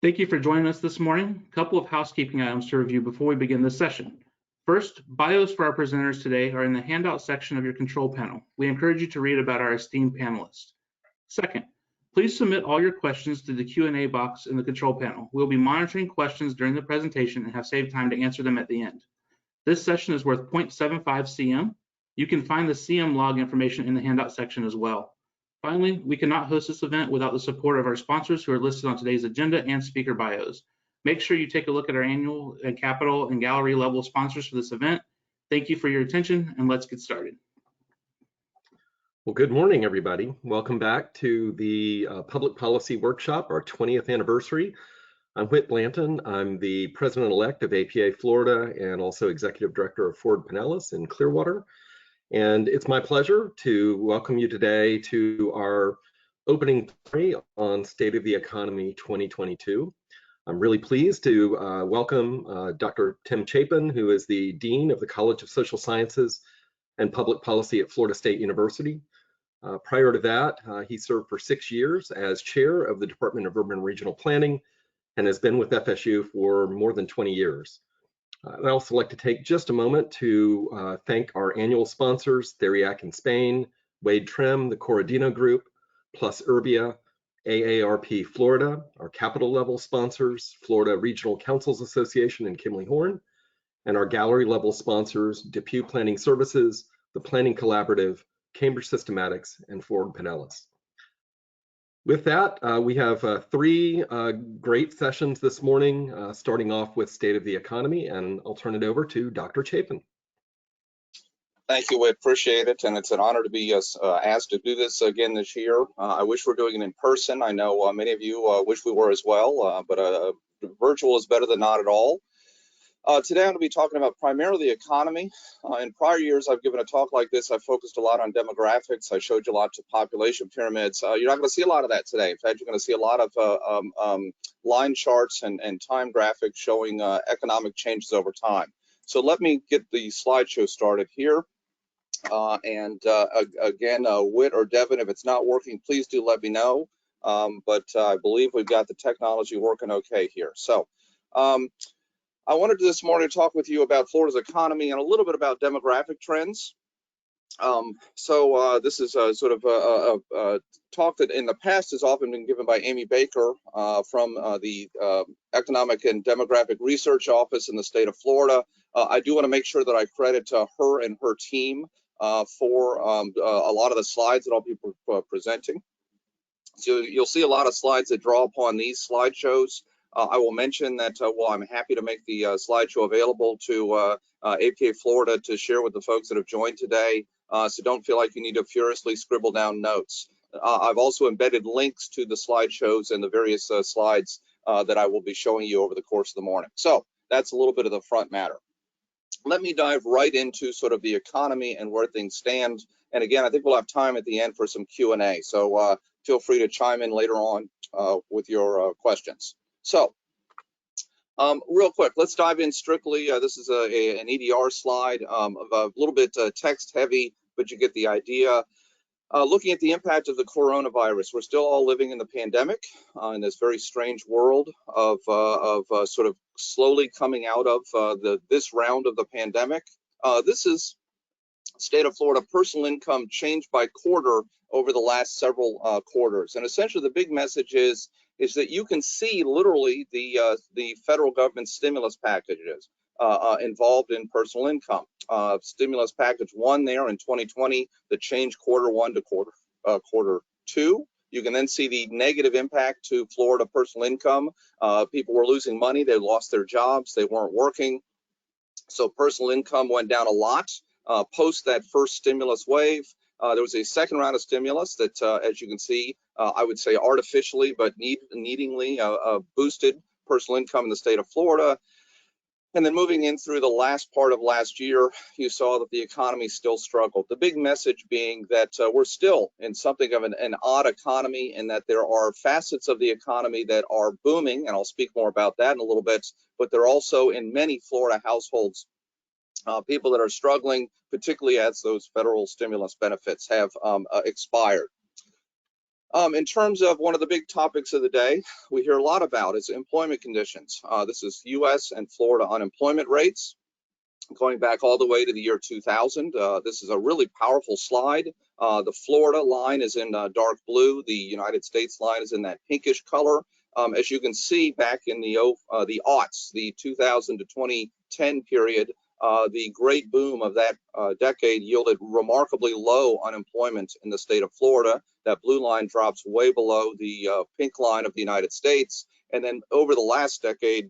Thank you for joining us this morning. A couple of housekeeping items to review before we begin this session. First, bios for our presenters today are in the handout section of your control panel. We encourage you to read about our esteemed panelists. Second, please submit all your questions to the Q&A box in the control panel. We'll be monitoring questions during the presentation and have saved time to answer them at the end. This session is worth 0.75 CM. You can find the CM log information in the handout section as well. Finally, we cannot host this event without the support of our sponsors who are listed on today's agenda and speaker bios. Make sure you take a look at our annual and capital and gallery level sponsors for this event. Thank you for your attention, and let's get started. Well, good morning, everybody. Welcome back to the Public Policy Workshop, our 20th anniversary. I'm Whit Blanton. I'm the president-elect of APA Florida and also executive director of Ford Pinellas in Clearwater. And it's my pleasure to welcome you today to our opening plenary on State of the Economy 2022. I'm really pleased to welcome Dr. Tim Chapin, who is the Dean of the College of Social Sciences and Public Policy at Florida State University. Prior to that, he served for 6 years as chair of the Department of Urban and Regional Planning and has been with FSU for more than 20 years. I'd also like to take just a moment to thank our annual sponsors, Theriac in Spain, Wade Trim, the Corradino Group, Plus Urbia, AARP Florida, our capital level sponsors, Florida Regional Councils Association and Kimley Horn, and our gallery level sponsors, Depew Planning Services, the Planning Collaborative, Cambridge Systematics, and Ford Pinellas. With that, we have 3 great sessions this morning, starting off with State of the Economy, and I'll turn it over to Dr. Chapin. Thank you, Whit. Appreciate it, and it's an honor to be asked to do this again this year. I wish we're doing it in person. I know many of you wish we were as well, but virtual is better than not at all. Today I'm going to be talking about primarily the economy. In prior years, I've given a talk like this. I focused a lot on demographics. I showed you lots of population pyramids. You're not going to see a lot of that today. In fact, you're going to see a lot of line charts and time graphics showing economic changes over time. So let me get the slideshow started here. Again, Whit or Devin, if it's not working, please do let me know. But I believe we've got the technology working okay here. So I wanted this morning to talk with you about Florida's economy and a little bit about demographic trends. This is sort of a talk that in the past has often been given by Amy Baker from the Economic and Demographic Research Office in the state of Florida. I do want to make sure that I credit her and her team for a lot of the slides that I'll be presenting. So you'll see a lot of slides that draw upon these slideshows. I will mention that while I'm happy to make the slideshow available to APA Florida to share with the folks that have joined today, so don't feel like you need to furiously scribble down notes. I've also embedded links to the slideshows and the various slides that I will be showing you over the course of the morning. So that's a little bit of the front matter. Let me dive right into sort of the economy and where things stand. And again, I think we'll have time at the end for some Q&A. So feel free to chime in later on with your questions. So real quick, let's dive in strictly. This is an EDR slide, a little bit text heavy, but you get the idea. Looking at the impact of the coronavirus, we're still all living in the pandemic in this very strange world of sort of slowly coming out of this round of the pandemic. This is state of Florida personal income changed by quarter over the last several quarters. And essentially the big message is that you can see literally the federal government stimulus packages involved in personal income. Stimulus package 1 there in 2020 that changed quarter 1 to quarter 2. You can then see the negative impact to Florida personal income. People were losing money, they lost their jobs, they weren't working. So personal income went down a lot post that first stimulus wave. There was a second round of stimulus that, as you can see, I would say artificially but needingly boosted personal income in the state of Florida. And then moving in through the last part of last year, you saw that the economy still struggled. The big message being that we're still in something of an odd economy, and that there are facets of the economy that are booming, and I'll speak more about that in a little bit, but there are also in many Florida households people that are struggling, particularly as those federal stimulus benefits have expired. In terms of one of the big topics of the day, we hear a lot about is employment conditions. This is U.S. and Florida unemployment rates going back all the way to the year 2000. This is a really powerful slide. The Florida line is in dark blue. The United States line is in that pinkish color. As you can see, back in the aughts, the 2000 to 2010 period, the great boom of that decade yielded remarkably low unemployment in the state of Florida. That blue line drops way below the pink line of the United States. And then over the last decade,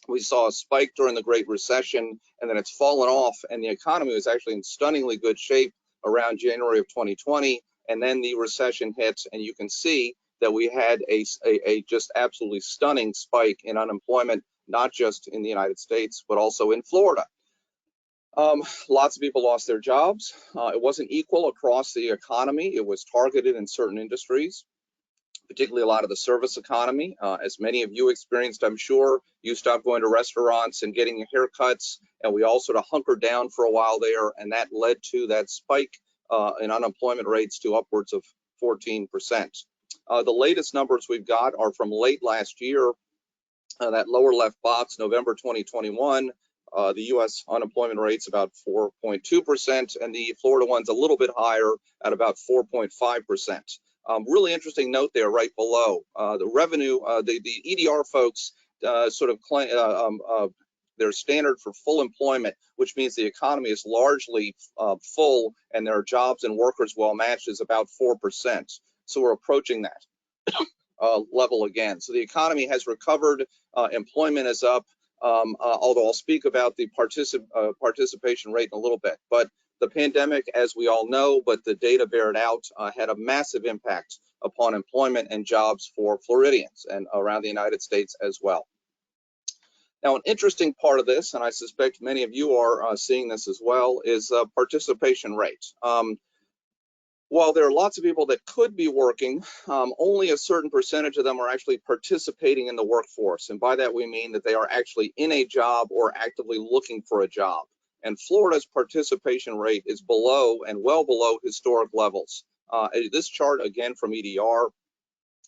we saw a spike during the Great Recession, and then it's fallen off, and the economy was actually in stunningly good shape around January of 2020, and then the recession hits, and you can see that we had a just absolutely stunning spike in unemployment, not just in the United States, but also in Florida. Lots of people lost their jobs. It wasn't equal across the economy. It was targeted in certain industries, particularly a lot of the service economy. As many of you experienced, I'm sure, you stopped going to restaurants and getting your haircuts, and we all sort of hunkered down for a while there, and that led to that spike in unemployment rates to upwards of 14%. The latest numbers we've got are from late last year. That lower left box, November 2021, the U.S. unemployment rate's about 4.2%, and the Florida one's a little bit higher at about 4.5%. Really interesting note there right below. The revenue, the EDR folks sort of claim their standard for full employment, which means the economy is largely full and there are jobs and workers well matched, is about 4%. So we're approaching that level again. So the economy has recovered, employment is up, although I'll speak about the participation rate in a little bit. But the pandemic, as we all know, but the data bear it out, had a massive impact upon employment and jobs for Floridians and around the United States as well. Now, an interesting part of this, and I suspect many of you are seeing this as well, is participation rate. While there are lots of people that could be working, only a certain percentage of them are actually participating in the workforce. And by that, we mean that they are actually in a job or actively looking for a job. And Florida's participation rate is below and well below historic levels. This chart, again, from EDR,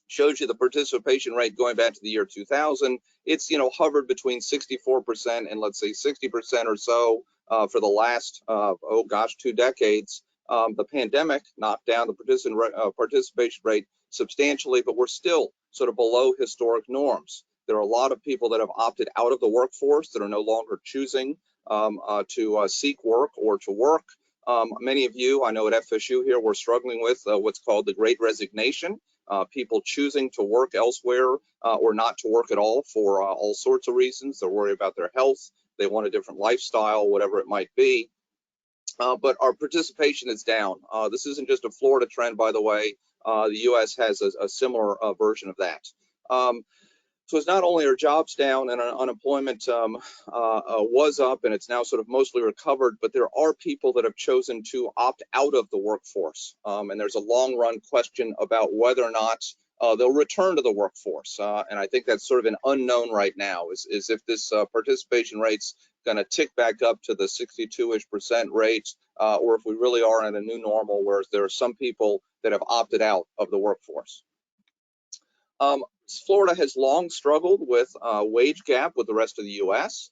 shows you the participation rate going back to the year 2000. It's, hovered between 64% and let's say 60% or so for the last, 2 decades. The pandemic knocked down the participation rate substantially, but we're still sort of below historic norms. There are a lot of people that have opted out of the workforce that are no longer choosing to seek work or to work. Many of you, I know at FSU here, we're struggling with what's called the Great Resignation, people choosing to work elsewhere or not to work at all for all sorts of reasons. They're worried about their health, they want a different lifestyle, whatever it might be. But our participation is down. This isn't just a Florida trend, by the way. The U.S. has a similar version of that. So it's not only are jobs down and unemployment was up and it's now sort of mostly recovered, but there are people that have chosen to opt out of the workforce. And there's a long run question about whether or not they'll return to the workforce. And I think that's sort of an unknown right now is if this participation rate's going to tick back up to the 62-ish% rate, or if we really are in a new normal, whereas there are some people that have opted out of the workforce. Florida has long struggled with a wage gap with the rest of the U.S.,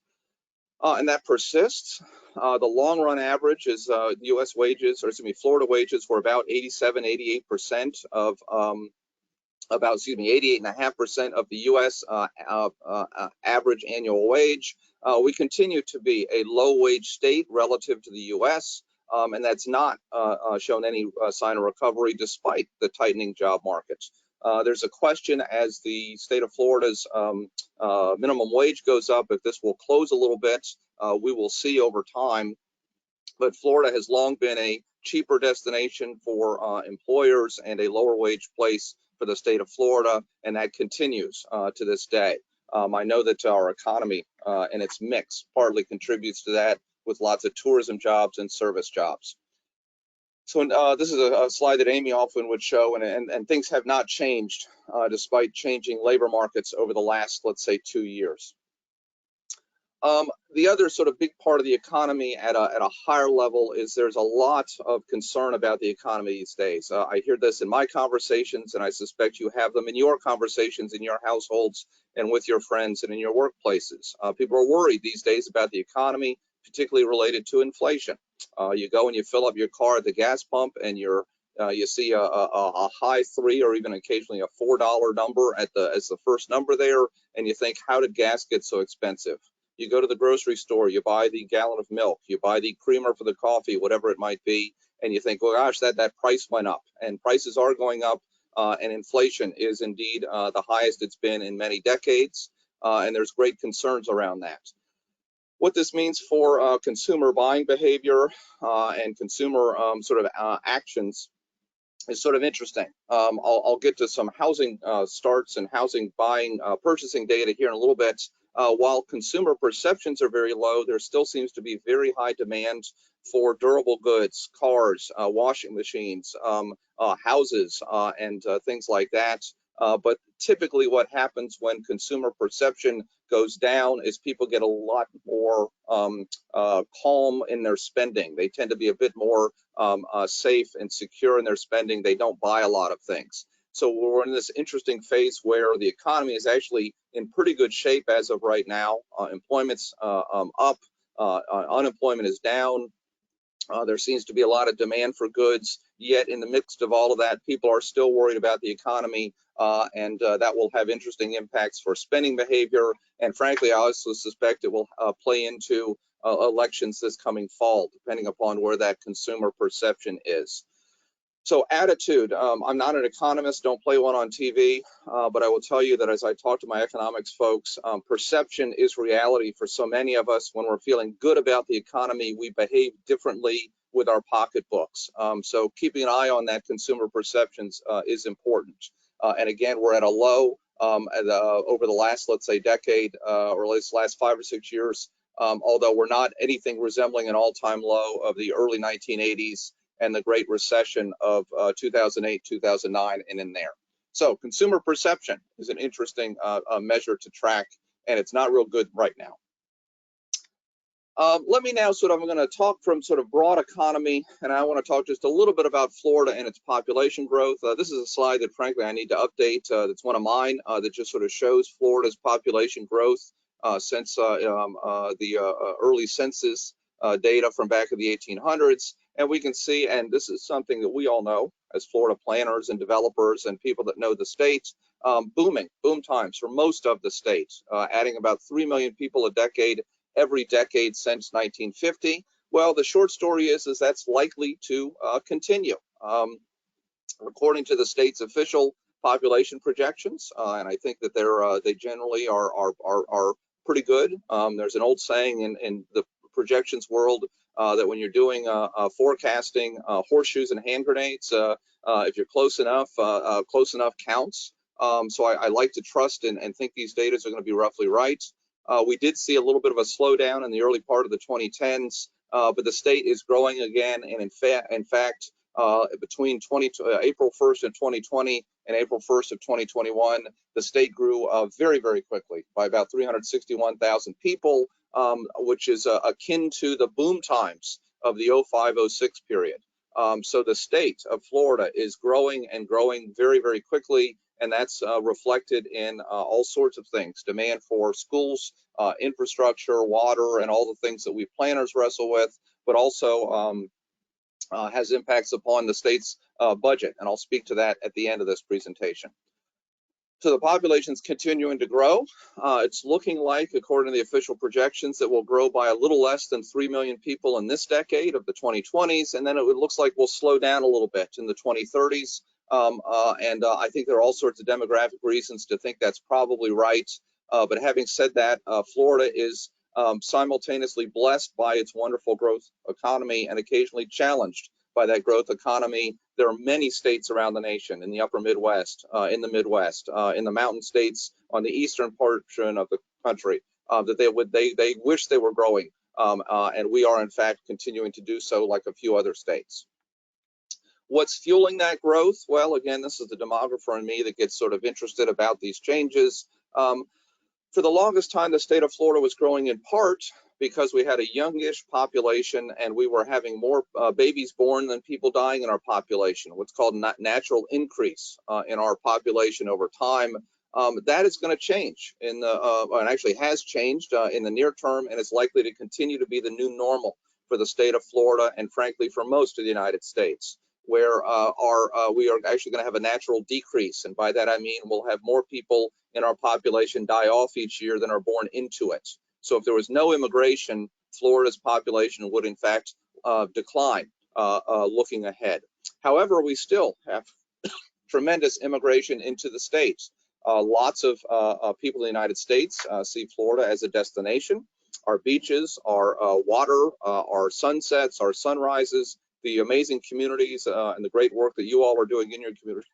and that persists. The long run average is U.S. wages, or excuse me, Florida wages were about 88% of about 88.5% of the U.S. Average annual wage. We continue to be a low wage state relative to the U.S., and that's not shown any sign of recovery despite the tightening job market. There's a question as the state of Florida's minimum wage goes up, if this will close a little bit. We will see over time. But Florida has long been a cheaper destination for employers and a lower wage place for the state of Florida, and that continues to this day. I know that our economy and its mix partly contributes to that with lots of tourism jobs and service jobs. So this is a slide that Amy often would show, and things have not changed despite changing labor markets over the last, let's say, 2 years. The other sort of big part of the economy at a higher level is there's a lot of concern about the economy these days. I hear this in my conversations, and I suspect you have them in your conversations in your households and with your friends and in your workplaces. People are worried these days about the economy, particularly related to inflation. You go and you fill up your car at the gas pump, and you see a high $3 or even occasionally a $4 number as the first number there, and you think, how did gas get so expensive? You go to the grocery store, you buy the gallon of milk, you buy the creamer for the coffee, whatever it might be, and you think, well, gosh, that price went up, and prices are going up, and inflation is indeed the highest it's been in many decades, and there's great concerns around that. What this means for consumer buying behavior and consumer sort of actions is sort of interesting. I'll get to some housing starts and housing buying purchasing data here in a little bit. While consumer perceptions are very low, there still seems to be very high demand for durable goods, cars, washing machines, houses, and things like that. But typically what happens when consumer perception goes down is people get a lot more calm in their spending. They tend to be a bit more safe and secure in their spending. They don't buy a lot of things. So we're in this interesting phase where the economy is actually in pretty good shape as of right now. Employment's up, unemployment is down. There seems to be a lot of demand for goods, yet in the midst of all of that, people are still worried about the economy, and that will have interesting impacts for spending behavior. And frankly, I also suspect it will play into elections this coming fall, depending upon where that consumer perception is. So attitude, I'm not an economist, don't play one on TV, but I will tell you that as I talk to my economics folks, perception is reality for so many of us. When we're feeling good about the economy, we behave differently with our pocketbooks. So keeping an eye on that consumer perceptions is important. And again, we're at a low over the last, let's say, decade, or at least last 5 or 6 years, although we're not anything resembling an all-time low of the early 1980s and the Great Recession of 2008, 2009, and in there. So consumer perception is an interesting measure to track, and it's not real good right now. Let me now I'm going to talk from sort of broad economy, and I want to talk just a little bit about Florida and its population growth. This is a slide that frankly I need to update. That's one of mine that just sort of shows Florida's population growth since the early census data from back in the 1800s. And we can see, and this is something that we all know as Florida planners and developers and people that know the state, boom times for most of the state, adding about 3 million people a decade, every decade since 1950. Well, the short story is that's likely to continue. According to the state's official population projections, and I think that they generally are pretty good. There's an old saying in the projections world that when you're doing forecasting, horseshoes and hand grenades, if you're close enough counts. So I like to trust and think these data are going to be roughly right. We did see a little bit of a slowdown in the early part of the 2010s, but the state is growing again. And in fact, between April 1st of 2020 and April 1st of 2021, the state grew very, very quickly by about 361,000 people, which is akin to the boom times of the 05-06 period. So the state of Florida is growing and growing very, very quickly, and that's reflected in all sorts of things: demand for schools, infrastructure, water, and all the things that we planners wrestle with, but also has impacts upon the state's budget, and I'll speak to that at the end of this presentation. So the population's continuing to grow. It's looking like, according to the official projections, that we'll grow by a little less than 3 million people in this decade of the 2020s, and then it looks like we'll slow down a little bit in the 2030s. I think there are all sorts of demographic reasons to think that's probably right. But having said that, Florida is simultaneously blessed by its wonderful growth economy and occasionally challenged by that growth economy. There are many states around the nation, in the upper Midwest, in the Midwest, in the mountain states on the eastern portion of the country, that they wish they were growing, and we are in fact continuing to do so, like a few other states. What's fueling that growth? Well, again, this is the demographer in me that gets sort of interested about these changes. For the longest time, the state of Florida was growing in part because we had a youngish population and we were having more babies born than people dying in our population, what's called natural increase in our population over time. That is going to change in the, and actually has changed in the near term, and it's likely to continue to be the new normal for the state of Florida and frankly for most of the United States, where we are actually going to have a natural decrease. And by that I mean we'll have more people in our population die off each year than are born into it. So if there was no immigration, Florida's population would in fact decline looking ahead. However, we still have tremendous immigration into the states. Lots of people in the United States see Florida as a destination. Our beaches, our water, our sunsets, our sunrises, the amazing communities and the great work that you all are doing in your communities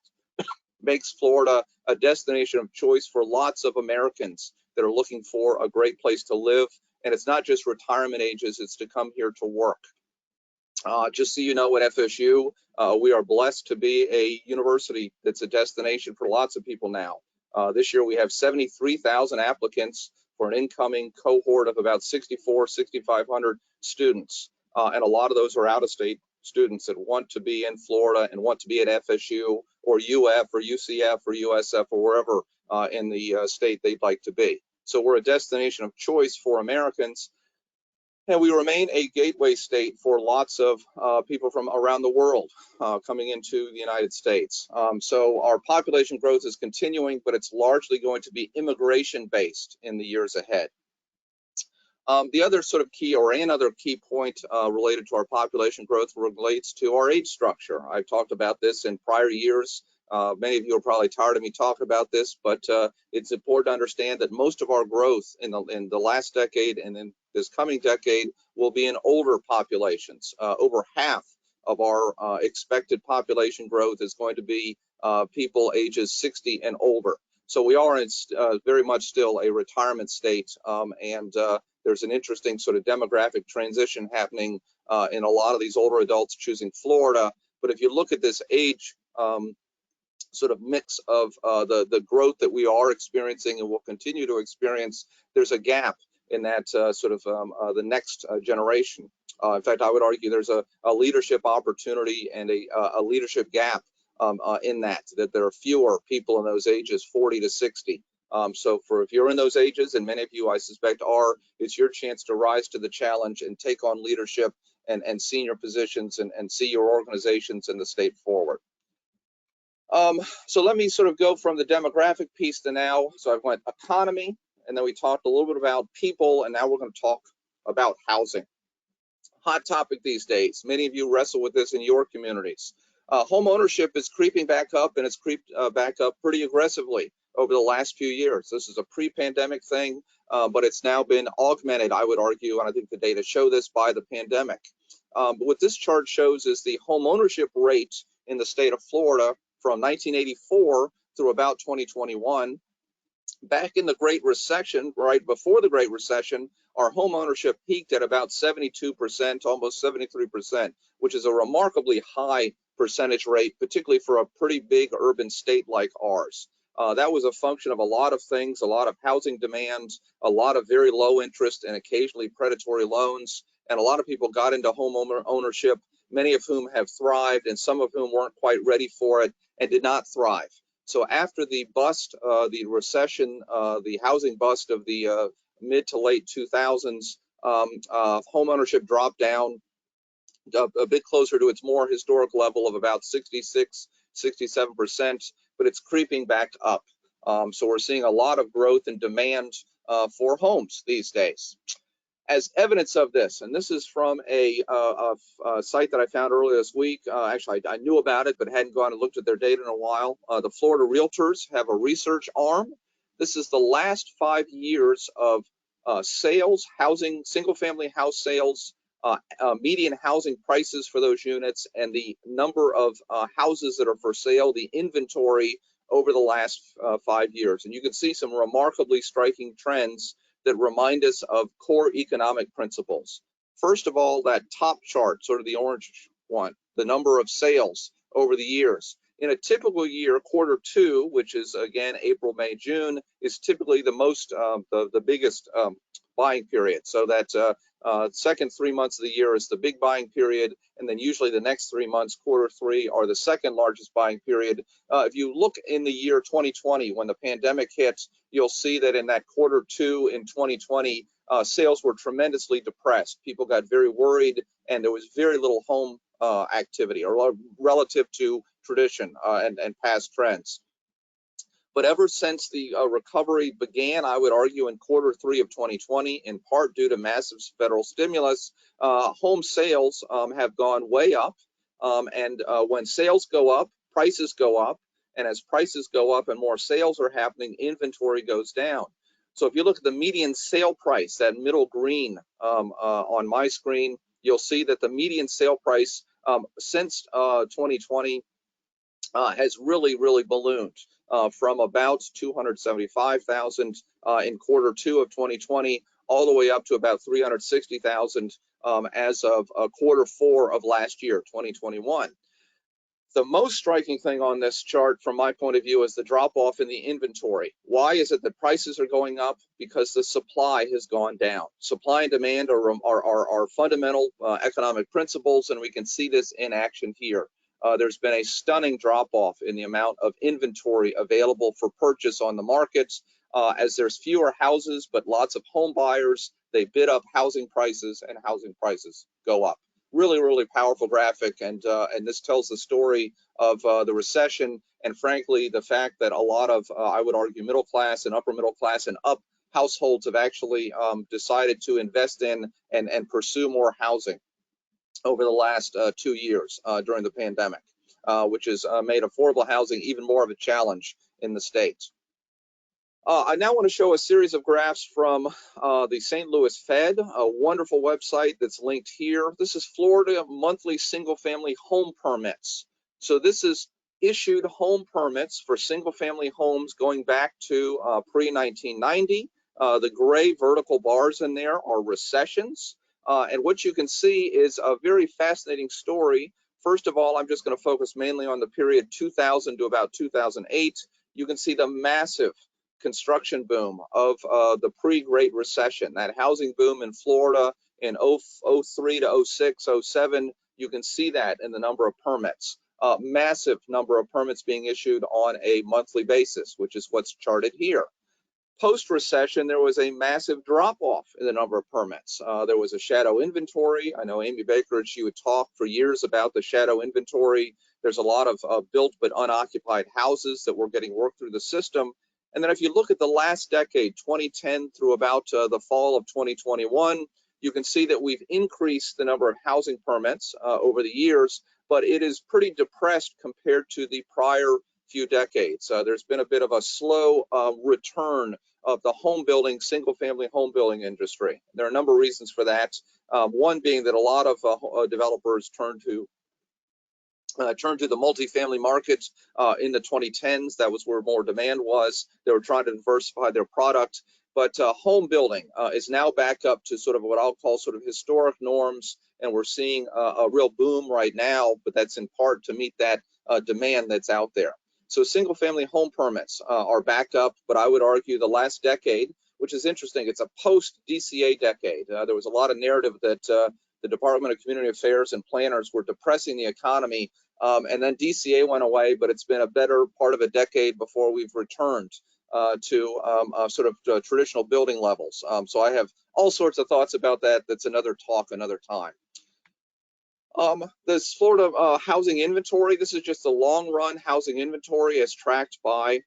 makes Florida a destination of choice for lots of Americans that are looking for a great place to live. And it's not just retirement ages, it's to come here to work. Just so you know, at FSU, we are blessed to be a university that's a destination for lots of people now. This year we have 73,000 applicants for an incoming cohort of about 6,500 students. And a lot of those are out-of-state students that want to be in Florida and want to be at FSU or UF or UCF or USF or wherever in the state they'd like to be. So we're a destination of choice for Americans. And we remain a gateway state for lots of people from around the world coming into the United States. So our population growth is continuing, but it's largely going to be immigration based in the years ahead. The other sort of key, or another key point related to our population growth relates to our age structure. I've talked about this in prior years. Many of you are probably tired of me talking about this, but it's important to understand that most of our growth in the last decade and in this coming decade will be in older populations. Over half of our expected population growth is going to be people ages 60 and older. So we are in, very much still a retirement state, and there's an interesting sort of demographic transition happening in a lot of these older adults choosing Florida. But if you look at this age sort of mix of the growth that we are experiencing and will continue to experience, there's a gap in that sort of the next generation. In fact, I would argue there's a leadership opportunity and a leadership gap in that there are fewer people in those ages 40 to 60. So if you're in those ages, and many of you I suspect are, it's your chance to rise to the challenge and take on leadership and senior positions and see your organizations in the state forward. So let me sort of go from the demographic piece to now. So I went economy, and then we talked a little bit about people, and now we're going to talk about housing. Hot topic these days. Many of you wrestle with this in your communities. Home ownership is creeping back up, and it's creeped back up pretty aggressively over the last few years. This is a pre-pandemic thing, but it's now been augmented, I would argue, and I think the data show this, by the pandemic. But what this chart shows is the home ownership rate in the state of Florida from 1984 through about 2021. Back in the Great Recession, right before the Great Recession, our home ownership peaked at about 72%, almost 73%, which is a remarkably high percentage rate, particularly for a pretty big urban state like ours. That was a function of a lot of things, a lot of housing demand, a lot of very low interest and occasionally predatory loans, and a lot of people got into home ownership, many of whom have thrived and some of whom weren't quite ready for it and did not thrive. So after the bust, the recession, the housing bust of the mid to late 2000s, home ownership dropped down a bit closer to its more historic level of about 66, 67%, but it's creeping back up. So we're seeing a lot of growth and demand for homes these days. As evidence of this, and this is from a site that I found earlier this week. Actually, I knew about it, but hadn't gone and looked at their data in a while. The Florida Realtors have a research arm. This is the last 5 years of sales, housing, single-family house sales, median housing prices for those units, and the number of houses that are for sale, the inventory over the last 5 years. And you can see some remarkably striking trends that remind us of core economic principles. First of all, that top chart, sort of the orange one, the number of sales over the years. In a typical year, quarter two, which is again April, May, June, is typically the most the biggest buying period. So that second 3 months of the year is the big buying period, and then usually the next 3 months, quarter three, are the second largest buying period. If you look in the year 2020, when the pandemic hit, you'll see that in that quarter two in 2020, sales were tremendously depressed. People got very worried, and there was very little home activity, or relative to tradition and past trends. But ever since the recovery began, I would argue in quarter three of 2020, in part due to massive federal stimulus, home sales have gone way up. And when sales go up, prices go up. And as prices go up and more sales are happening, inventory goes down. So if you look at the median sale price, that middle green on my screen, you'll see that the median sale price since 2020 has really ballooned from about 275,000 in quarter two of 2020 all the way up to about 360,000 as of quarter four of last year, 2021. The most striking thing on this chart from my point of view is the drop off in the inventory. Why is it that prices are going up? Because the supply has gone down. Supply and demand are fundamental economic principles, and we can see this in action here. There's been a stunning drop off in the amount of inventory available for purchase on the markets. As there's fewer houses but lots of home buyers, they bid up housing prices, and housing prices go up. Really powerful graphic, and this tells the story of the recession, and frankly the fact that a lot of I would argue middle class and upper middle class and up households have actually decided to invest in and pursue more housing over the last 2 years during the pandemic, which has made affordable housing even more of a challenge in the States. I now want to show a series of graphs from the St. Louis Fed, a wonderful website that's linked here. This is Florida monthly single-family home permits. So this is issued home permits for single-family homes going back to pre-1990. The gray vertical bars in there are recessions. And what you can see is a very fascinating story. First of all, I'm just going to focus mainly on the period 2000 to about 2008. You can see the massive construction boom of the pre-Great Recession, that housing boom in Florida in 03 to 06, 07. You can see that in the number of permits, massive number of permits being issued on a monthly basis, which is what's charted here. Post-recession, there was a massive drop-off in the number of permits. There was a shadow inventory. I know Amy Baker, she would talk for years about the shadow inventory. There's a lot of built but unoccupied houses that were getting worked through the system. And then if you look at the last decade, 2010 through about the fall of 2021, you can see that we've increased the number of housing permits over the years, but it is pretty depressed compared to the prior few decades. There's been a bit of a slow return of the home building, single-family home building industry. There are a number of reasons for that. One being that a lot of developers turned to the multifamily market in the 2010s. That was where more demand was. They were trying to diversify their product. But home building is now back up to sort of what I'll call sort of historic norms, and we're seeing a real boom right now, but that's in part to meet that demand that's out there. So single family home permits are back up, but I would argue the last decade, which is interesting, it's a post-DCA decade. There was a lot of narrative that the Department of Community Affairs and planners were depressing the economy, and then DCA went away, but it's been a better part of a decade before we've returned to sort of traditional building levels. So I have all sorts of thoughts about that. That's another talk, another time. This Florida housing inventory, this is just a long run housing inventory as tracked by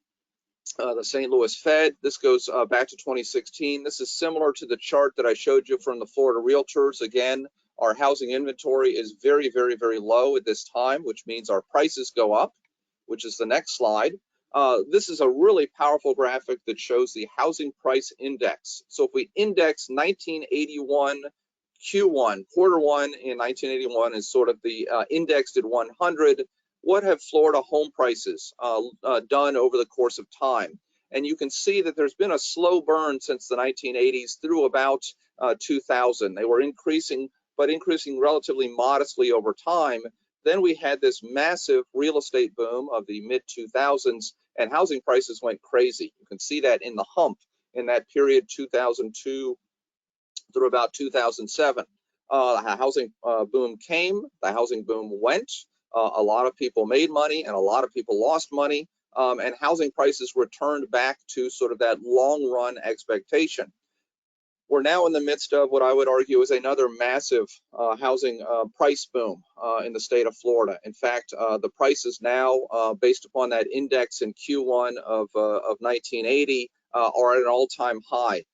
the St. Louis Fed. This goes back to 2016. This is similar to the chart that I showed you from the Florida Realtors. Again, our housing inventory is very low at this time, which means our prices go up, which is the next slide. This is a really powerful graphic that shows the housing price index. So if we index 1981 Q1, quarter one in 1981 is sort of the indexed at 100. What have Florida home prices done over the course of time? And you can see that there's been a slow burn since the 1980s through about 2000. They were increasing, but increasing relatively modestly over time. Then we had this massive real estate boom of the mid-2000s, and housing prices went crazy. You can see that in the hump in that period, 2002 through about 2007. The housing boom came, the housing boom went. A lot of people made money and a lot of people lost money, and housing prices returned back to sort of that long run expectation. We're now in the midst of what I would argue is another massive housing price boom in the state of Florida. In fact, the prices now, based upon that index in Q1 of 1980, are at an all-time high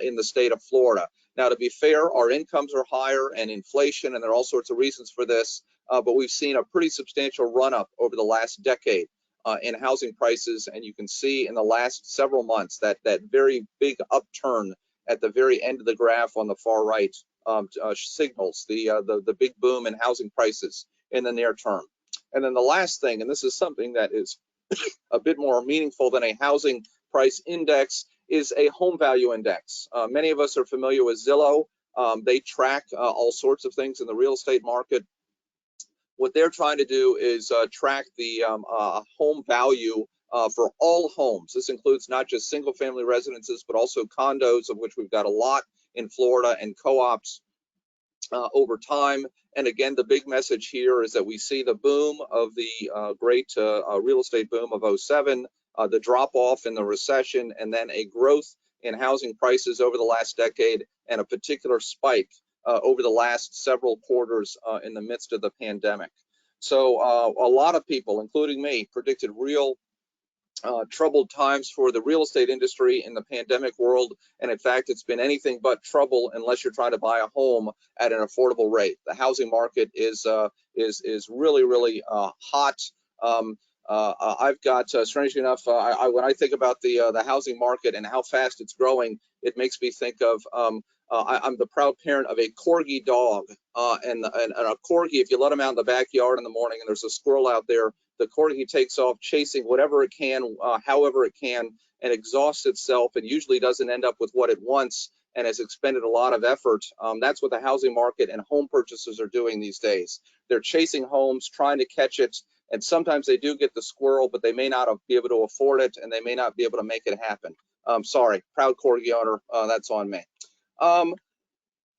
in the state of Florida. Now, to be fair, our incomes are higher and inflation, and there are all sorts of reasons for this, but we've seen a pretty substantial run-up over the last decade in housing prices, and you can see in the last several months that very big upturn at the very end of the graph on the far right signals the big boom in housing prices in the near term. And then the last thing, and this is something that is a bit more meaningful than a housing price index, is a home value index. Many of us are familiar with Zillow. They track all sorts of things in the real estate market. What they're trying to do is track the home value for all homes. This includes not just single family residences, but also condos, of which we've got a lot in Florida, and co-ops over time. And again, the big message here is that we see the boom of the great real estate boom of 07, the drop off in the recession, and then a growth in housing prices over the last decade, and a particular spike over the last several quarters in the midst of the pandemic. So a lot of people, including me, predicted real troubled times for the real estate industry in the pandemic world, and in fact, it's been anything but trouble unless you're trying to buy a home at an affordable rate. The housing market is really, really hot. I've got, strangely enough, when I think about the housing market and how fast it's growing, it makes me think of I'm the proud parent of a corgi dog, and a corgi, if you let him out in the backyard in the morning and there's a squirrel out there, the corgi takes off chasing whatever it can, however it can, and exhausts itself, and usually doesn't end up with what it wants and has expended a lot of effort. That's what the housing market and home purchasers are doing these days. They're chasing homes, trying to catch it, and sometimes they do get the squirrel, but they may not be able to afford it, and they may not be able to make it happen. Sorry, proud corgi owner, that's on me.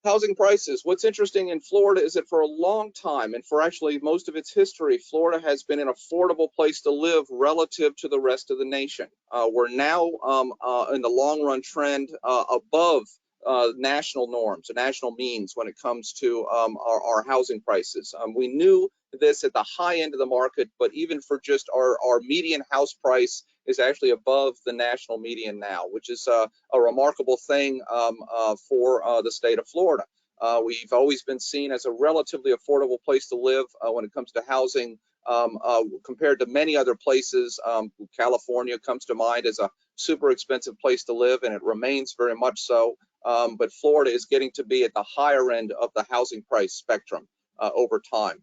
Housing prices. What's interesting in Florida is that for a long time, and for actually most of its history, Florida has been an affordable place to live relative to the rest of the nation. We're now in the long run trend above national norms, or national means, when it comes to our housing prices. We knew this at the high end of the market, but even for just our median house price is actually above the national median now, which is a remarkable thing for the state of Florida. We've always been seen as a relatively affordable place to live when it comes to housing, compared to many other places. California comes to mind as a super expensive place to live, and it remains very much so. But Florida is getting to be at the higher end of the housing price spectrum over time.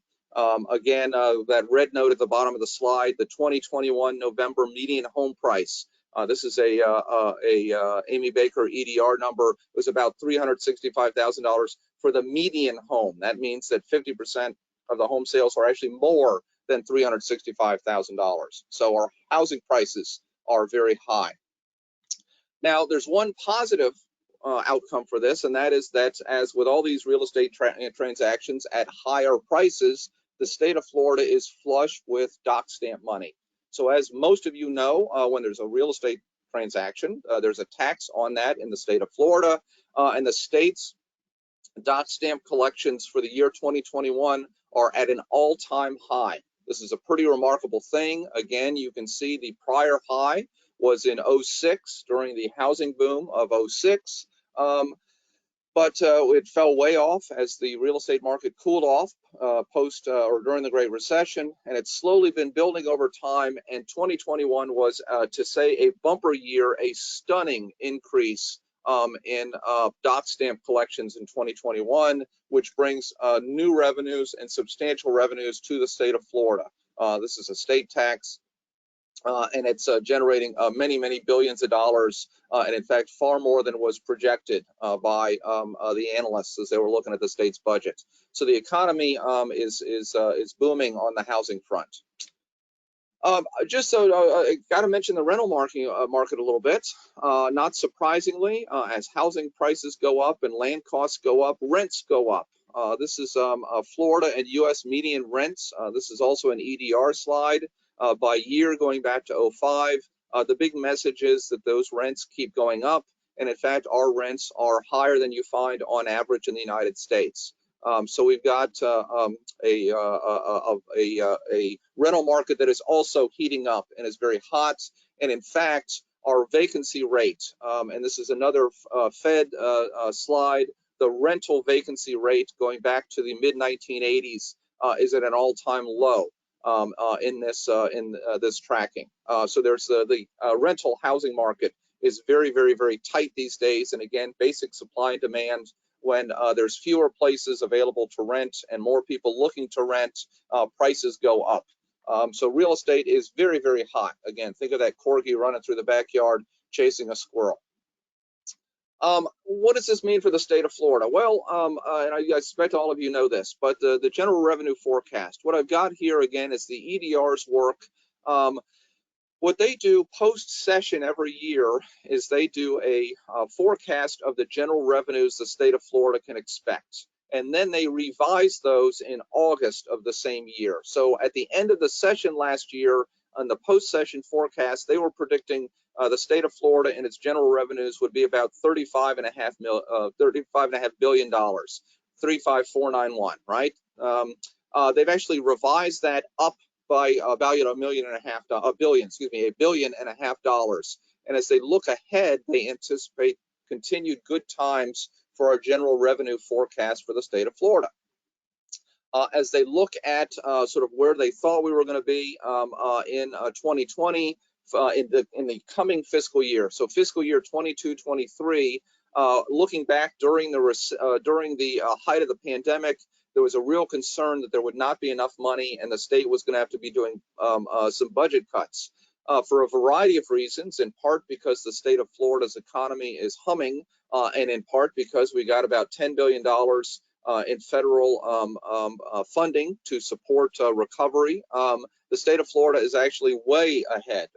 Again, that red note at the bottom of the slide, the 2021 November median home price. This is a Amy Baker EDR number. It was about $365,000 for the median home. That means that 50% of the home sales are actually more than $365,000. So our housing prices are very high. Now, there's one positive outcome for this, and that is that, as with all these real estate transactions at higher prices, the state of Florida is flush with dock stamp money. So as most of you know, when there's a real estate transaction, there's a tax on that in the state of Florida, and the state's dock stamp collections for the year 2021 are at an all-time high. This is a pretty remarkable thing. Again, you can see the prior high was in 06 during the housing boom of 06. But it fell way off as the real estate market cooled off post or during the Great Recession, and it's slowly been building over time. And 2021 was, to say a bumper year, a stunning increase in dock stamp collections in 2021, which brings new revenues and substantial revenues to the state of Florida. This is a state tax. and it's generating many billions of dollars, and in fact far more than was projected by the analysts as they were looking at the state's budget. So the economy is booming on the housing front. Just so I got to mention the rental market a little bit. Not surprisingly, as housing prices go up and land costs go up, rents go up. This is Florida and U.S. median rents. This is also an EDR slide by year going back to 2005. The big message is that those rents keep going up, and in fact, our rents are higher than you find on average in the United States. So we've got a rental market that is also heating up and is very hot. And in fact, our vacancy rate, and this is another Fed slide, the rental vacancy rate going back to the mid-1980s is at an all-time low in this tracking. So there's the rental housing market is very tight these days. And again, basic supply and demand. When there's fewer places available to rent and more people looking to rent, prices go up. So real estate is very hot. Again, think of that corgi running through the backyard chasing a squirrel. What does this mean for the state of Florida? Well, and I expect all of you know this, but the general revenue forecast. What I've got here again is the EDR's work. What they do post-session every year is they do a forecast of the general revenues the state of Florida can expect. And then they revise those in August of the same year. So at the end of the session last year, on the post-session forecast, they were predicting the state of Florida and its general revenues would be about $35.5 billion, 35491, right? They've actually revised that up by about $1.5 billion. And as they look ahead, they anticipate continued good times for our general revenue forecast for the state of Florida. As they look at sort of where they thought we were going to be in 2020, in the coming fiscal year, so fiscal year 22-23, looking back during the height of the pandemic, there was a real concern that there would not be enough money and the state was going to have to be doing some budget cuts for a variety of reasons, in part because the state of Florida's economy is humming, and in part because we got about $10 billion in federal funding to support recovery. The state of Florida is actually way ahead.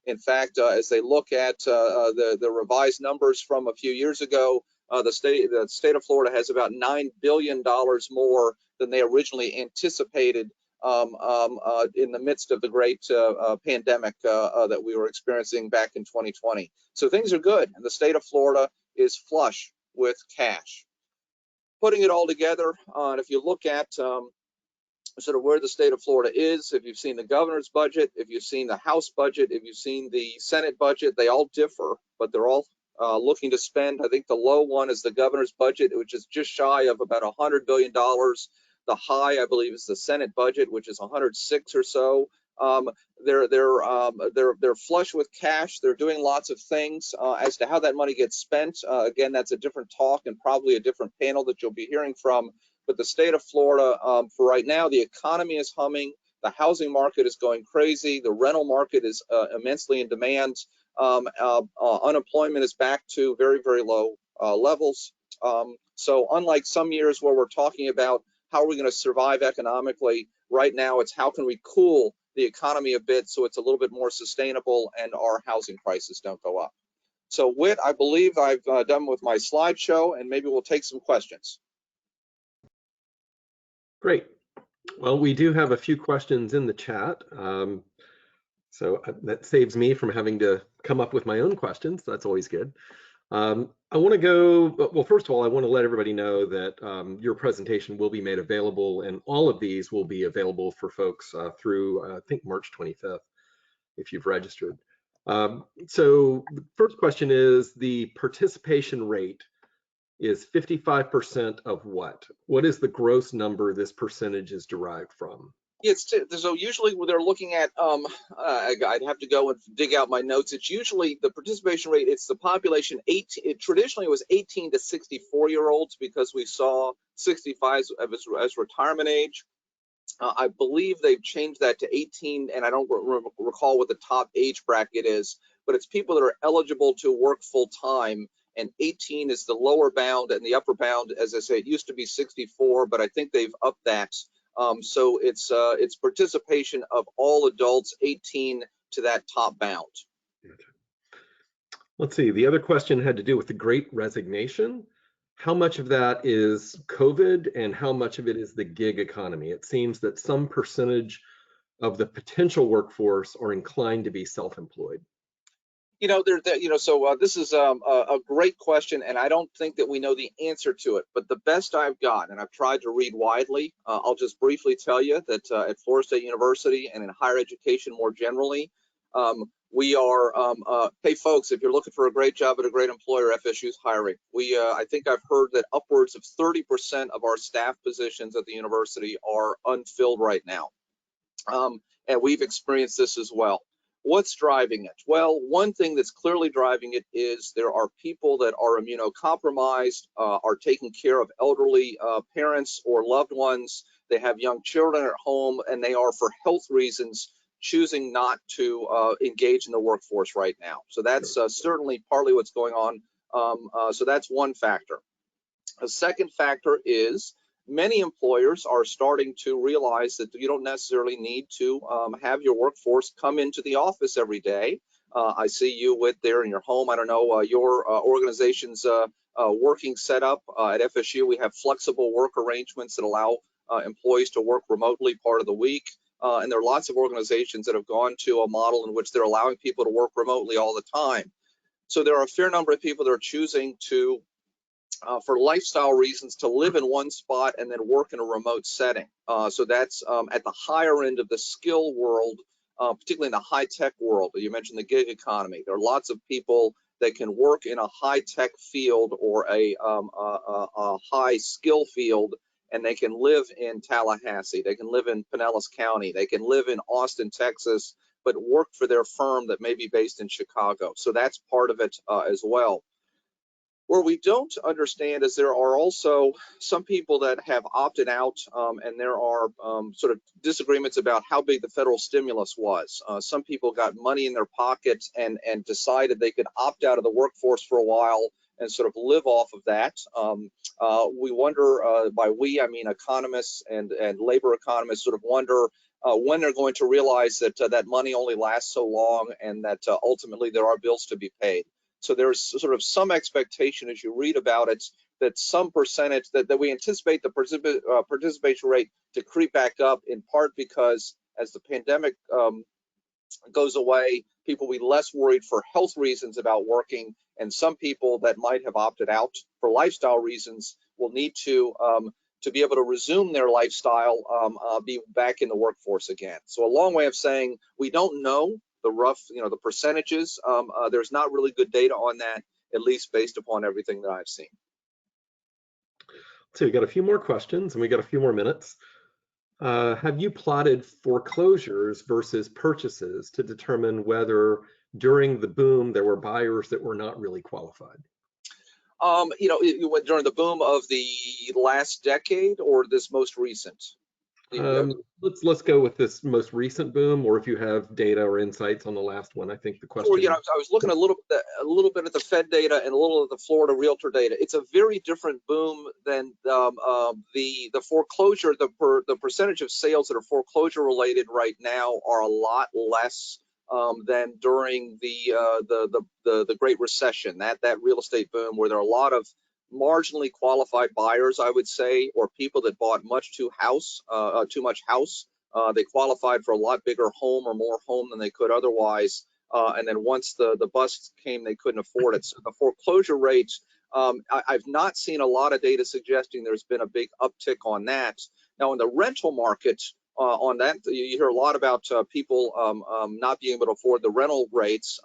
In fact, as they look at the revised numbers from a few years ago, the state of Florida has about $9 billion more than they originally anticipated in the midst of the great pandemic that we were experiencing back in 2020. So things are good, and the state of Florida is flush with cash. Putting it all together, and if you look at sort of where the state of Florida is, if you've seen the governor's budget, if you've seen the House budget, if you've seen the Senate budget, they all differ, but they're all looking to spend. I think the low one is the governor's budget, which is just shy of about $100 billion. The high, I believe, is the Senate budget, which is 106 or so. They're flush with cash. They're doing lots of things. As to how that money gets spent, again, that's a different talk and probably a different panel that you'll be hearing from. But the state of Florida, for right now, the economy is humming. The housing market is going crazy. The rental market is immensely in demand. Unemployment is back to very low levels. So unlike some years where we're talking about how are we going to survive economically, right now it's how can we cool the economy a bit so it's a little bit more sustainable and our housing prices don't go up. So Whit, I believe I've done with my slideshow, and maybe we'll take some questions. Great. Well, we do have a few questions in the chat. So that saves me from having to come up with my own questions. That's always good. I want to go, well, first of all, I want to let everybody know that your presentation will be made available, and all of these will be available for folks through, I think, March 25th, if you've registered. So the first question is, the participation rate is 55% of what? What is the gross number this percentage is derived from? So usually when they're looking at, I'd have to go and dig out my notes. It's usually the participation rate, it's the population, traditionally it was 18 to 64-year-olds because we saw 65 as retirement age. I believe they've changed that to 18, and I don't recall what the top age bracket is, but it's people that are eligible to work full time, and 18 is the lower bound, and the upper bound, as I say, it used to be 64, but I think they've upped that. So it's participation of all adults 18 to that top bound. Let's see, the other question had to do with the Great Resignation. How much of that is COVID and how much of it is the gig economy? It seems that some percentage of the potential workforce are inclined to be self-employed. This is a great question, and I don't think that we know the answer to it. But the best I've got, and I've tried to read widely, I'll just briefly tell you that at Florida State University and in higher education more generally, we are, hey folks, if you're looking for a great job at a great employer, FSU's hiring. I think I've heard that upwards of 30% of our staff positions at the university are unfilled right now. And we've experienced this as well. What's driving it? Well, one thing that's clearly driving it is there are people that are immunocompromised, are taking care of elderly parents or loved ones. They have young children at home, and they are, for health reasons, choosing not to engage in the workforce right now. So that's certainly partly what's going on. So that's one factor. A second factor is many employers are starting to realize that you don't necessarily need to have your workforce come into the office every day. I see you there in your home. I don't know your organization's working setup. At FSU, we have flexible work arrangements that allow employees to work remotely part of the week. And there are lots of organizations that have gone to a model in which they're allowing people to work remotely all the time. So there are a fair number of people that are choosing to for lifestyle reasons to live in one spot and then work in a remote setting. So that's at the higher end of the skill world, particularly in the high-tech world. You mentioned the gig economy. There are lots of people that can work in a high-tech field or a high skill field, and they can live in Tallahassee, they can live in Pinellas County, they can live in Austin, Texas, but work for their firm that may be based in Chicago. So that's part of it as well. Where we don't understand is there are also some people that have opted out, and there are sort of disagreements about how big the federal stimulus was. Some people got money in their pockets and decided they could opt out of the workforce for a while and sort of live off of that. We wonder, by we, I mean economists and labor economists sort of wonder when they're going to realize that that money only lasts so long and that ultimately there are bills to be paid. So there's sort of some expectation as you read about it that some percentage that we anticipate the participation rate to creep back up, in part because as the pandemic goes away, people will be less worried for health reasons about working, and some people that might have opted out for lifestyle reasons will need to be able to resume their lifestyle, be back in the workforce again. So a long way of saying we don't know the rough, the percentages. There's not really good data on that, at least based upon everything that I've seen. So we got a few more questions and we got a few more minutes. Have you plotted foreclosures versus purchases to determine whether during the boom there were buyers that were not really qualified? During the boom of the last decade or this most recent? Let's go with this most recent boom, or if you have data or insights on the last one. I think the question. I was looking a little bit at the Fed data and a little at the Florida Realtor data. It's a very different boom than the foreclosure. The percentage of sales that are foreclosure related right now are a lot less than during the Great Recession. That real estate boom, where there are a lot of marginally qualified buyers, I would say, or people that bought too much house. They qualified for a lot bigger home or more home than they could otherwise. And then once the bust came, they couldn't afford it. So the foreclosure rates, I've not seen a lot of data suggesting there's been a big uptick on that. Now in the rental market, on that, you hear a lot about people not being able to afford the rental rates.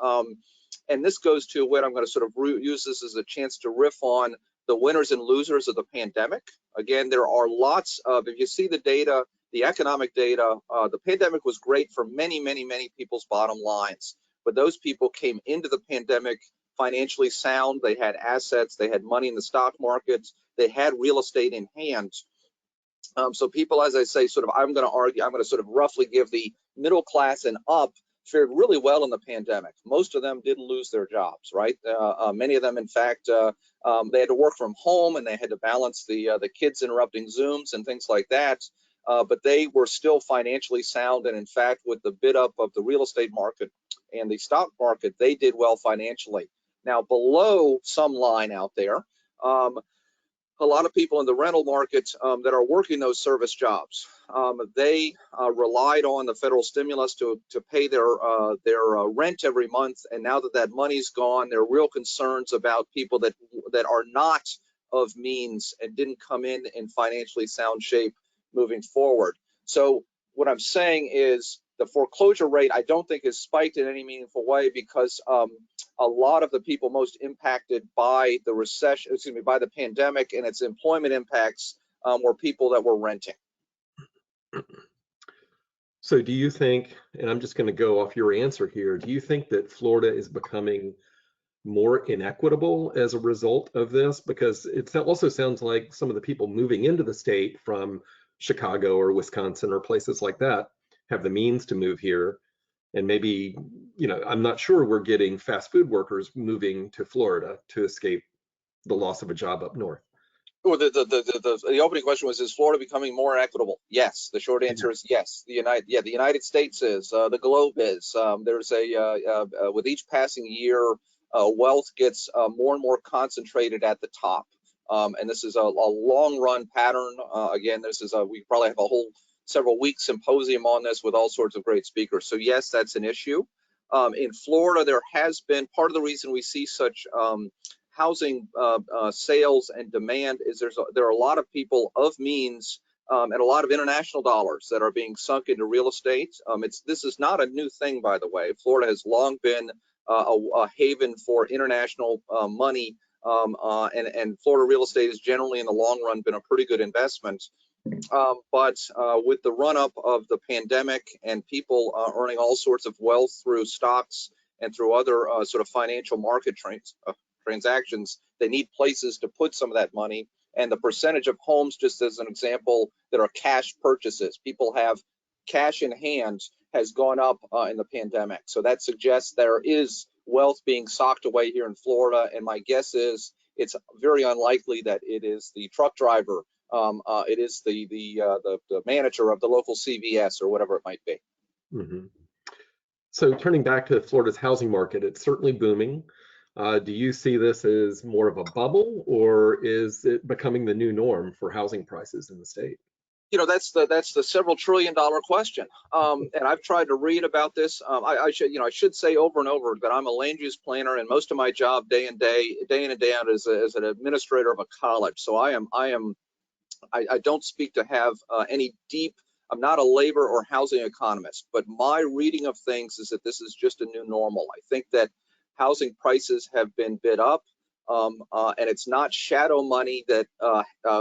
And this goes to what I'm going to sort of use this as a chance to riff on the winners and losers of the pandemic. Again, there are lots of, if you see the data, the economic data, the pandemic was great for many, many, many people's bottom lines. But those people came into the pandemic financially sound. They had assets, they had money in the stock markets, they had real estate in hand. So people, as I say, sort of, I'm going to sort of roughly give the middle class and up fared really well in the pandemic. Most of them didn't lose their jobs, right? Many of them, in fact, they had to work from home and they had to balance the kids interrupting Zooms and things like that. But they were still financially sound. And in fact, with the bid up of the real estate market and the stock market, they did well financially. Now, below some line out there, a lot of people in the rental market that are working those service jobs, they relied on the federal stimulus to pay their rent every month, and now that that money's gone, there are real concerns about people that are not of means and didn't come in financially sound shape moving forward. So what I'm saying is the foreclosure rate, I don't think, is spiked in any meaningful way because a lot of the people most impacted by the recession, by the pandemic and its employment impacts were people that were renting. So do you think, and I'm just going to go off your answer here, do you think that Florida is becoming more inequitable as a result of this? Because it also sounds like some of the people moving into the state from Chicago or Wisconsin or places like that have the means to move here. And maybe, I'm not sure we're getting fast food workers moving to Florida to escape the loss of a job up north. Well, the opening question was, is Florida becoming more equitable? Yes. The short answer is yes. The United States is. The globe is. There's with each passing year, wealth gets more and more concentrated at the top. And this is a long run pattern. Again, we probably have a whole several week symposium on this with all sorts of great speakers. So yes, that's an issue. In Florida, there has been part of the reason we see such housing sales and demand is there are a lot of people of means and a lot of international dollars that are being sunk into real estate. This is not a new thing, by the way. Florida has long been a haven for international money, and Florida real estate has generally, in the long run, been a pretty good investment. But with the run-up of the pandemic and people earning all sorts of wealth through stocks and through other sort of financial market transactions, they need places to put some of that money. And the percentage of homes, just as an example, that are cash purchases, people have cash in hand, has gone up in the pandemic. So that suggests there is wealth being socked away here in Florida. And my guess is it's very unlikely that it is the truck driver. It is the manager of the local CVS or whatever it might be. Mm-hmm. So turning back to Florida's housing market, it's certainly booming. Do you see this as more of a bubble, or is it becoming the new norm for housing prices in the state? That's the several $1 trillion question. And I've tried to read about this. I should say over and over that I'm a land use planner, and most of my job day in and day out is as an administrator of a college. So I don't speak to have any deep. I'm not a labor or housing economist, but my reading of things is that this is just a new normal. I think that housing prices have been bid up, and it's not shadow money that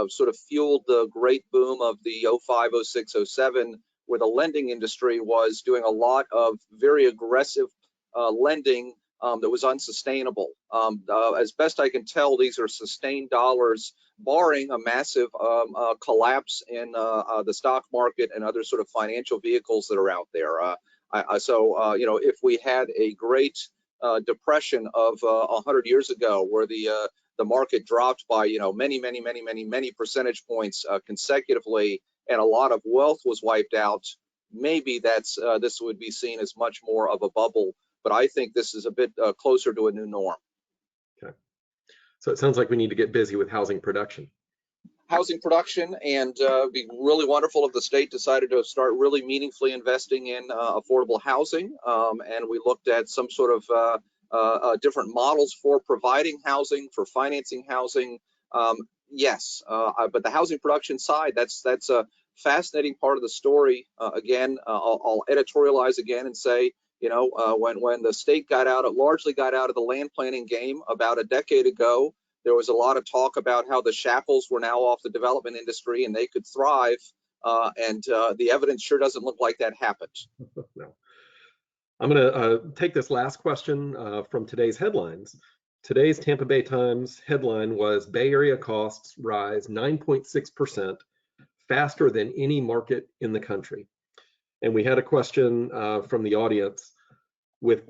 sort of fueled the great boom of the 05, 06, 07, where the lending industry was doing a lot of very aggressive lending that was unsustainable. As best I can tell, these are sustained dollars, barring a massive collapse in the stock market and other sort of financial vehicles that are out there. If we had a great depression of 100 years ago, where the market dropped by many percentage points consecutively, and a lot of wealth was wiped out, maybe this would be seen as much more of a bubble. But I think this is a bit closer to a new norm. Okay, so it sounds like we need to get busy with housing production. Housing production, and it'd be really wonderful if the state decided to start really meaningfully investing in affordable housing. And we looked at some sort of different models for providing housing, for financing housing. Yes, but the housing production side, that's a fascinating part of the story. Again, I'll editorialize again and say, when the state largely got out of the land planning game about a decade ago, there was a lot of talk about how the shackles were now off the development industry and they could thrive. And the evidence sure doesn't look like that happened. No. I'm going to take this last question from today's headlines. Today's Tampa Bay Times headline was Bay Area costs rise 9.6%, faster than any market in the country. And we had a question from the audience. With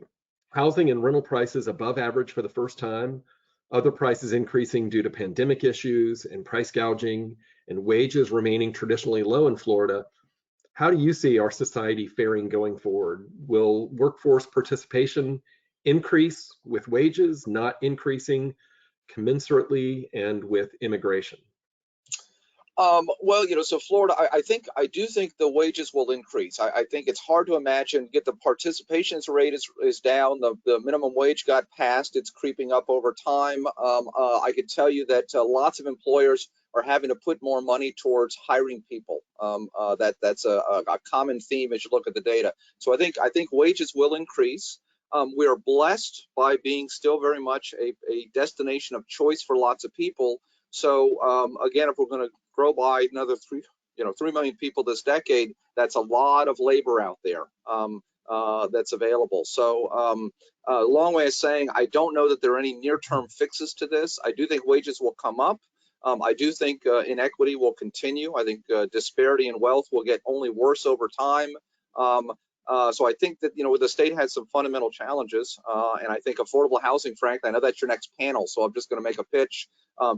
housing and rental prices above average for the first time, other prices increasing due to pandemic issues and price gouging, and wages remaining traditionally low in Florida, how do you see our society faring going forward? Will workforce participation increase with wages not increasing commensurately and with immigration? Well, so Florida, I do think the wages will increase. I think it's hard to imagine. Get the participation rate is down. The minimum wage got passed. It's creeping up over time. I could tell you that lots of employers are having to put more money towards hiring people. That's a common theme as you look at the data. So I think wages will increase. We are blessed by being still very much a destination of choice for lots of people. So again, if we're going to grow by another 3 million people this decade, that's a lot of labor out there that's available. So a long way of saying, I don't know that there are any near-term fixes to this. I do think wages will come up. I do think inequity will continue. I think disparity in wealth will get only worse over time. So I think that, the state has some fundamental challenges, and I think affordable housing, frankly, I know that's your next panel, so I'm just going to make a pitch.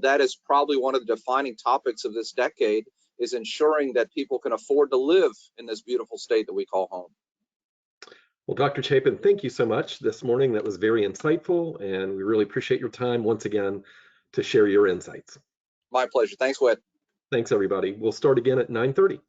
That is probably one of the defining topics of this decade, is ensuring that people can afford to live in this beautiful state that we call home. Well, Dr. Chapin, thank you so much this morning. That was very insightful, and we really appreciate your time once again to share your insights. My pleasure. Thanks, Whit. Thanks, everybody. We'll start again at 9:30.